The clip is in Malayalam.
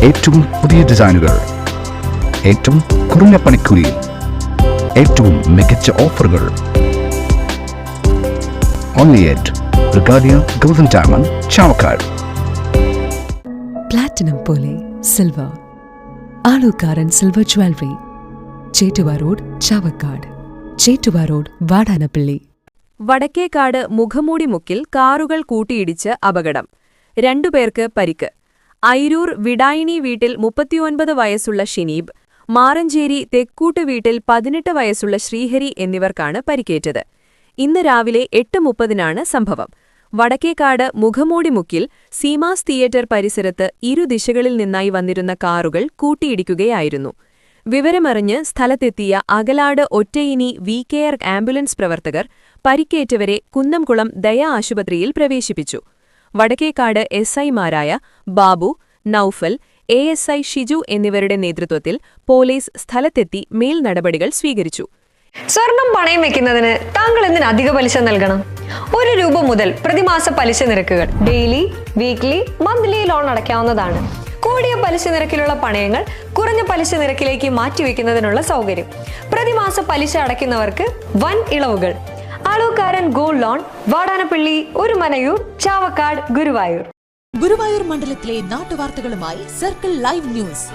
ഏറ്റവും പുതിയ ഡിസൈനുകൾ, ഏറ്റവും കുറഞ്ഞ പണിക്കൂലിയിൽ, ഏറ്റവും മികച്ച ഓഫറുകൾ. Only at Regalia Golden Diamond, Chavakkad. Platinum പോലെ silver, Alukkaran silver jewellery, Chettuva road, Chavakkad. Chettuva road, Vadanappally. Vadakkekad മുഖമൂടി മുക്കിൽ കാറുകൾ കൂട്ടിയിടിച്ച് അപകടം. 2 പേർക്ക് പരിക്ക്. ഐരൂർ വിടായിണി വീട്ടിൽ 39 വയസ്സുള്ള ഷിനീബ്, മാറഞ്ചേരി തെക്കൂട്ട് വീട്ടിൽ 18 വയസ്സുള്ള ശ്രീഹരി എന്നിവർക്കാണ് പരിക്കേറ്റത്. ഇന്ന് രാവിലെ 8:30-നാണ് സംഭവം. വടക്കേക്കാട് മുഖമൂടി മുക്കിൽ സീമാസ് തിയേറ്റർ പരിസരത്ത് ഇരുദിശകളിൽ നിന്നായി വന്നിരുന്ന കാറുകൾ കൂട്ടിയിടിക്കുകയായിരുന്നു. വിവരമറിഞ്ഞ് സ്ഥലത്തെത്തിയ അകലാട് ഒറ്റയിനി VKR ആംബുലൻസ് പ്രവർത്തകർ പരിക്കേറ്റവരെ കുന്നംകുളം ദയ ആശുപത്രിയിൽ പ്രവേശിപ്പിച്ചു. വടക്കേക്കാട് SI-മാരായ ബാബു, നൌഫൽ, ASI ഷിജു എന്നിവരുടെ നേതൃത്വത്തിൽ പോലീസ് സ്ഥലത്തെത്തി മേൽ നടപടികൾ സ്വീകരിച്ചു. സ്വർണം പണയം വെക്കുന്നതിന് താങ്കൾ എന്തിന് അധിക പലിശ നൽകണം? 1 രൂപ മുതൽ പ്രതിമാസ പലിശ നിരക്കുകൾ ഡെയിലി, വീക്ക്ലി, മന്ത്ലി ലോൺ അടയ്ക്കാവുന്നതാണ്. കൂടിയ പലിശ നിരക്കിലുള്ള പണയങ്ങൾ കുറഞ്ഞ പലിശ നിരക്കിലേക്ക് മാറ്റിവെക്കുന്നതിനുള്ള സൗകര്യം. പ്രതിമാസ പലിശ അടയ്ക്കുന്നവർക്ക് വൻ ഇളവുകൾ. Alukkaran gold loan, Vadanappally, Orumanayur, Chavakkad, Guruvayur. ഗുരുവായൂർ മണ്ഡലത്തിലെ നാട്ടുവാർത്തകളുമായി സർക്കിൾ ലൈവ് ന്യൂസ്.